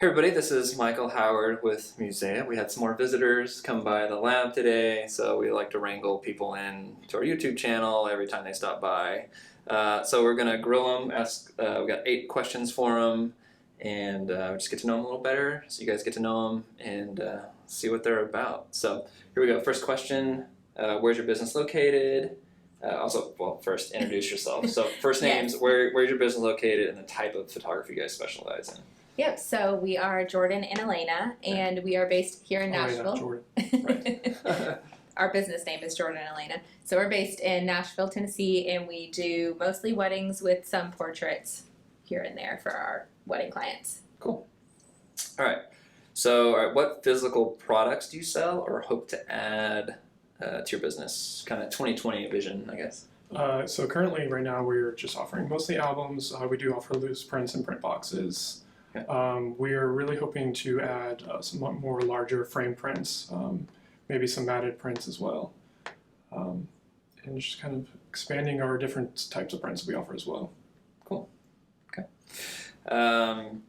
Hey everybody, this is Michael Howard with MUSEA. We had some more visitors come by the lab today, so we like to wrangle people in to our YouTube channel every time they stop by. So we're going to grill them, we've got 8 questions for them, and just get to know them a little better, so you guys get to know them and see what they're about. So here we go. First question, where's your business located? First introduce yourself. So first names, Yes. where's your business located, and the type of photography you guys specialize in. Yep, so we are Jordan and Alaina, and we are based here in Nashville. Jordan. Right. Our business name is Jordan and Alaina. So we're based in Nashville, Tennessee, and we do mostly weddings with some portraits here and there for our wedding clients. Cool. All right. So, what physical products do you sell or hope to add to your business? Kind of 2020 vision, I guess. So currently, right now, we're just offering mostly albums. We do offer loose prints and print boxes. Okay. We are really hoping to add some more larger frame prints, maybe some matted prints as well, and just kind of expanding our different types of prints we offer as well. Cool. Okay.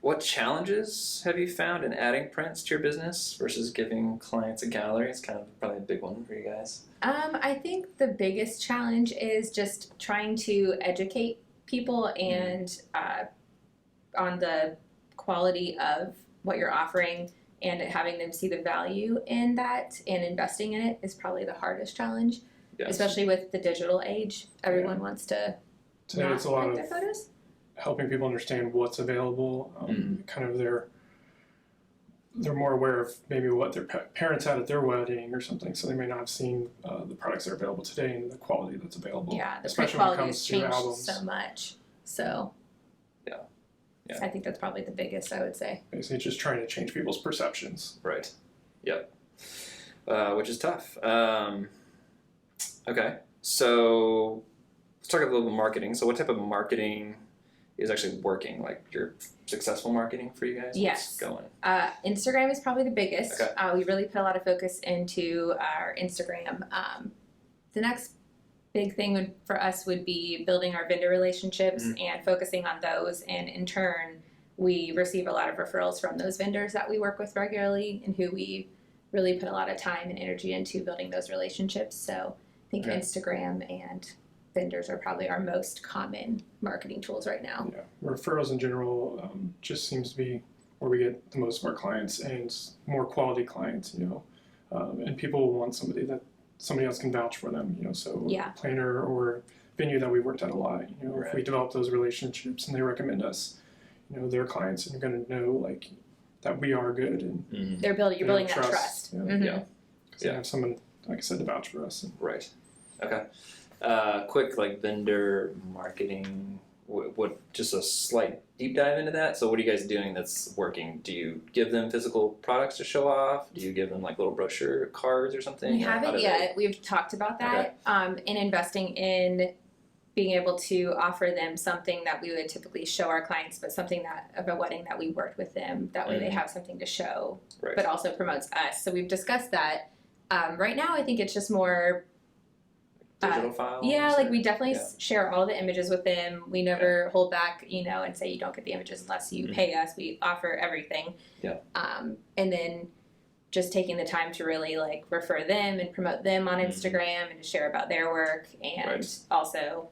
What challenges have you found in adding prints to your business versus giving clients a gallery? It's kind of probably a big one for you guys. I think the biggest challenge is just trying to educate people and on the quality of what you're offering and having them see the value in that and investing in it is probably the hardest challenge, Yes. especially with the digital age. Everyone wants to Today, not it's a lot print of their photos. helping people understand what's available. Kind of they're more aware of maybe what their parents had at their wedding or something, so they may not have seen the products that are available today and the quality that's available. Yeah, the print especially when it quality has comes to changed albums. so much. So Yeah. I think that's probably the biggest, I would say. Basically, just trying to change people's perceptions. Right. Yep. Which is tough. Okay. So let's talk a little bit marketing. So what type of marketing is actually working? Like your successful marketing for you guys? Yes. What's going? Instagram is probably the biggest. Okay. We really put a lot of focus into our Instagram. The next big thing for us would be building our vendor relationships and focusing on those. And in turn, we receive a lot of referrals from those vendors that we work with regularly and who we really put a lot of time and energy into building those relationships. So I think Instagram and vendors are probably our most common marketing tools right now. Yeah, referrals in general just seems to be where we get the most of our clients and more quality clients, and people want somebody else can vouch for them, so Yeah. planner or venue that we worked at a lot, Right. if we develop those relationships and they recommend us, their clients are going to know like that we are good and You're building that trust. Yeah. Mhm. Yeah. So have someone, like I said, to vouch for us. Right. Okay. Quick vendor marketing. What just a slight deep dive into that. So what are you guys doing that's working? Do you give them physical products to show off? Do you give them like little brochure cards or something? We haven't yet. We've talked about that. In investing in being able to offer them something that we would typically show our clients, but something that of a wedding that we worked with them. That way they have something to show, Right. but also promotes us. So we've discussed that. Right now, I think it's just more. Digital files? Yeah, like we definitely Yeah. share all the images with them. We never hold back, and say you don't get the images unless you pay us. We offer everything. Yeah. And then just taking the time to really refer them and promote them on Instagram and to share about their work and also,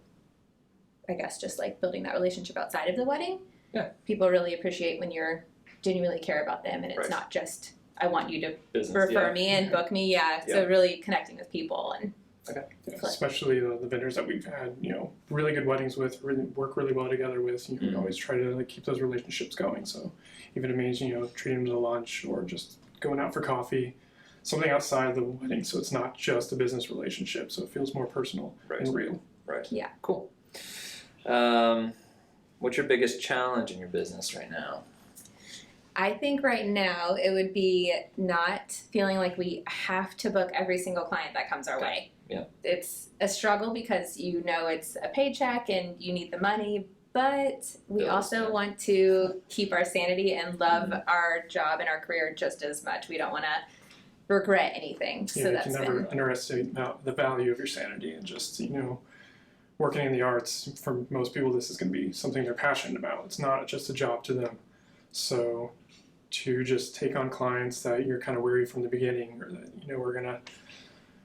I guess, just building that relationship outside of the wedding. Yeah. People really appreciate when you're genuinely care about them and it's not just I want you to Business, refer me and book me. Yeah. So really connecting with people and. Yeah, especially the vendors that we've had, really good weddings with, work really well together with. We always try to keep those relationships going. So even if it means treating them to lunch or just going out for coffee, something outside the wedding, so it's not just a business relationship. So it feels more personal and real. Right. Yeah. Cool. What's your biggest challenge in your business right now? I think right now it would be not feeling like we have to book every single client that comes our way. Yeah. It's a struggle because it's a paycheck and you need the money, but we also want to keep our sanity and love our job and our career just as much. We don't want to regret anything. Yeah, So you that's can never underestimate the value of your sanity and just, working in the arts, for most people, this is going to be something they're passionate about. It's not just a job to them. So to just take on clients that you're kind of weary from the beginning, or that we're gonna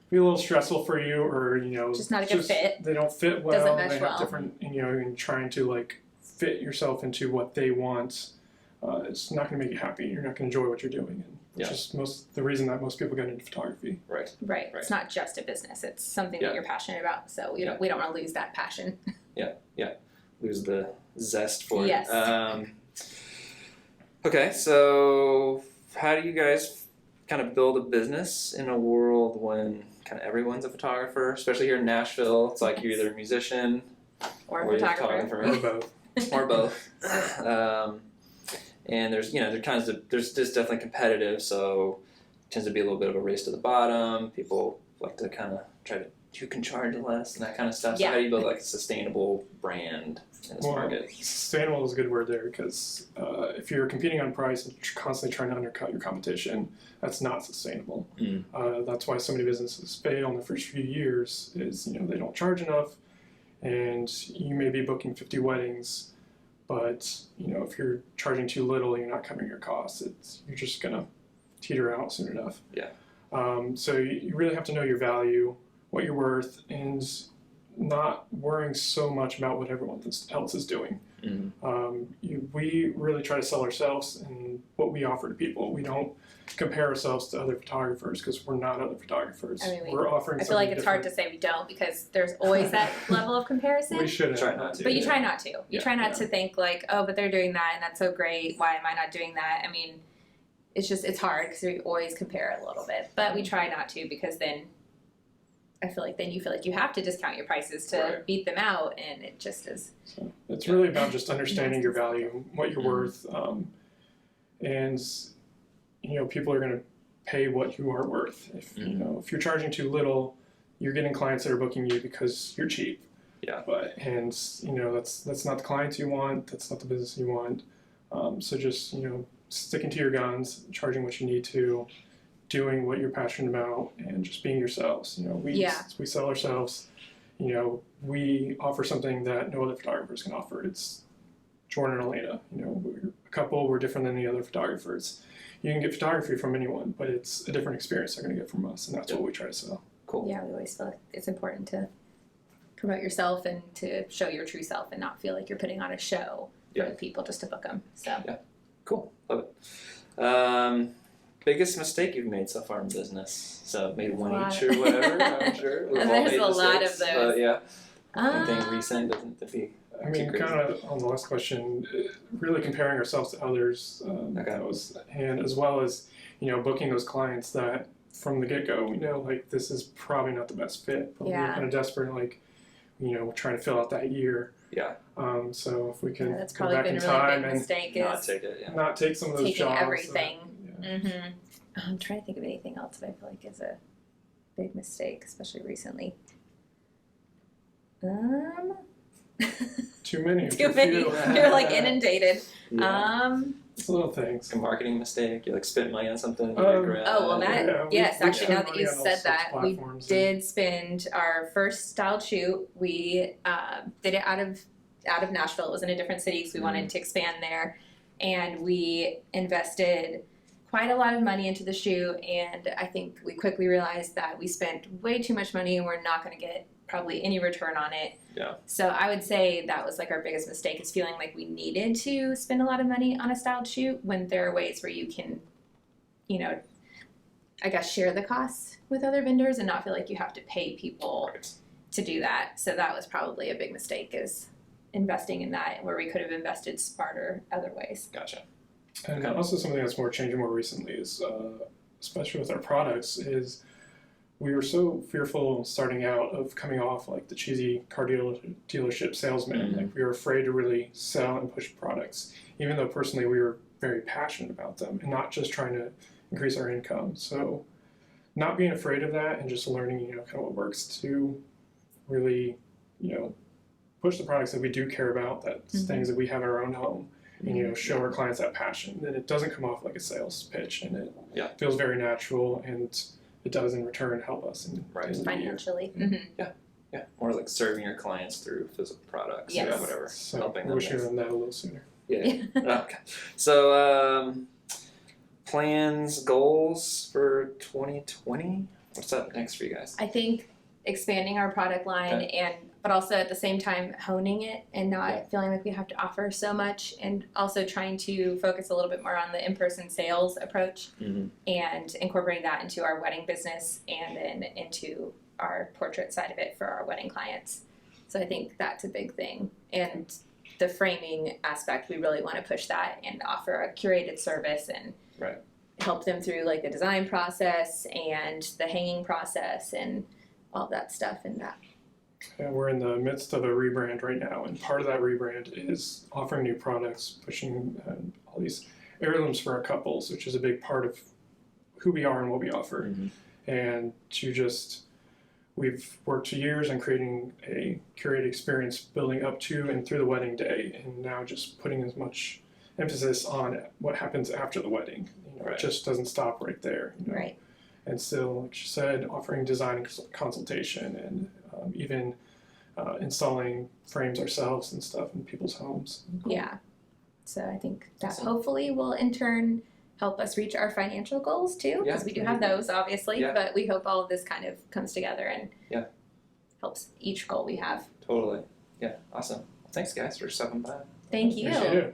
be a little stressful for you, or just not a good fit. They don't fit well. Doesn't mesh they have well. different, and trying to like fit yourself into what they want. It's not going to make you happy. You're not going to enjoy what you're doing, and which is the reason that most people get into photography. Right. It's not just a business. It's something that you're passionate about. So we don't want to lose that passion. Lose the zest for it. Yes. Okay, so how do you guys kind of build a business in a world when kind of everyone's a photographer, especially here in Nashville? It's like you're either a musician or you're a a photographer, Or both. or both. And there's there's just definitely competitive, so it tends to be a little bit of a race to the bottom. People like to kind of try to who can charge less and that kind of stuff. So how do you build like a sustainable brand in this market? Sustainable is a good word there, because if you're competing on price and constantly trying to undercut your competition, that's not sustainable. That's why so many businesses fail in the first few years. Is they don't charge enough, and you may be booking 50 weddings. But if you're charging too little, you're not covering your costs. You're just gonna teeter out soon enough. Yeah. So you really have to know your value, what you're worth, and not worrying so much about what everyone else is doing. We really try to sell ourselves and what we offer to people. We don't compare ourselves to other photographers, because we're not other photographers. We're offering. I feel like it's hard to say we don't, because there's always that level of comparison. We shouldn't. Try not to. But you try not to. You try not to think like, oh, but they're doing that and that's so great. Why am I not doing that? I mean, it's hard because we always compare a little bit. But we try not to, because then I feel like you feel like you have to discount your prices to beat them out, and it just is. So it's really about just understanding your value, what you're worth, and people are going to pay what you are worth. If if you're charging too little, you're getting clients that are booking you because you're cheap. Yeah. But that's not the clients you want. That's not the business you want. So just sticking to your guns, charging what you need to, doing what you're passionate about, and just being yourselves. We sell ourselves. We offer something that no other photographers can offer. It's Jordan and Alaina. We're a couple. We're different than the other photographers. You can get photography from anyone, but it's a different experience they're going to get from us, and that's what we try to sell. Cool. Yeah, we always feel like it's important to promote yourself and to show your true self, and not feel like you're putting on a show for the people just to book them. So cool, love it. Biggest mistake you've made so far in business? So maybe one each or whatever. I'm sure we've all there's made a lot mistakes, of those. But anything recent doesn't defeat. I mean, kind of on the last question, really comparing ourselves to others, and as well as booking those clients that from the get-go we know like this is probably not the best fit, but we're kind of desperate, like trying to fill out that year. Yeah. So if we can that's go probably back been in a really time big and mistake not is take it, not take some of those taking jobs. Everything. I'm trying to think of anything else that I feel like is a big mistake, especially recently. Too many. Too many. You're like inundated. It's little things. A marketing mistake. You like spent money on something. You regret. Oh well, that yes. Actually, now that you said that, we did and spend our first styled shoot. We did it out of Nashville. It was in a different city because we wanted to expand there, and we invested quite a lot of money into the shoot. And I think we quickly realized that we spent way too much money, and we're not going to get probably any return on it. Yeah. So I would say that was like our biggest mistake, is feeling like we needed to spend a lot of money on a styled shoot when there are ways where you can, I guess share the costs with other vendors and not feel like you have to pay people to do that. So that was probably a big mistake, is investing in that where we could have invested smarter other ways. Gotcha. And also something that's changing more recently is, especially with our products, is we were so fearful starting out of coming off like the cheesy car dealership salesman. Like we were afraid to really sell and push products, even though personally we were very passionate about them and not just trying to increase our income. So not being afraid of that and just learning, kind of what works to really, push the products that we do care about, that's things that we have in our own home, and, show our clients that passion. Then it doesn't come off like a sales pitch, and it feels very natural, and it does in return help us in financially. Yeah, more like serving your clients through physical products or whatever. So helping we wish we had done that a little sooner. Yeah. Okay. So plans, goals for 2020? What's up next for you guys? I think expanding our product line but also at the same time honing it and not feeling like we have to offer so much, and also trying to focus a little bit more on the in-person sales approach and incorporating that into our wedding business and then into our portrait side of it for our wedding clients. So I think that's a big thing. And the framing aspect, we really want to push that and offer a curated service and help them through like the design process and the hanging process and all that stuff and that. And we're in the midst of a rebrand right now, and part of that rebrand is offering new products, pushing all these heirlooms for our couples, which is a big part of who we are and what we offer. And we've worked for years on creating a curated experience building up to and through the wedding day, and now just putting as much emphasis on what happens after the wedding. It just doesn't stop right there. And still, like you said, offering design consultation and even installing frames ourselves and stuff in people's homes. Yeah. So I think that hopefully will in turn help us reach our financial goals too, because we do have those obviously, but we hope all of this kind of comes together and helps each goal we have. Totally. Yeah, awesome. Well, thanks guys for stopping by. Thank you. Appreciate it.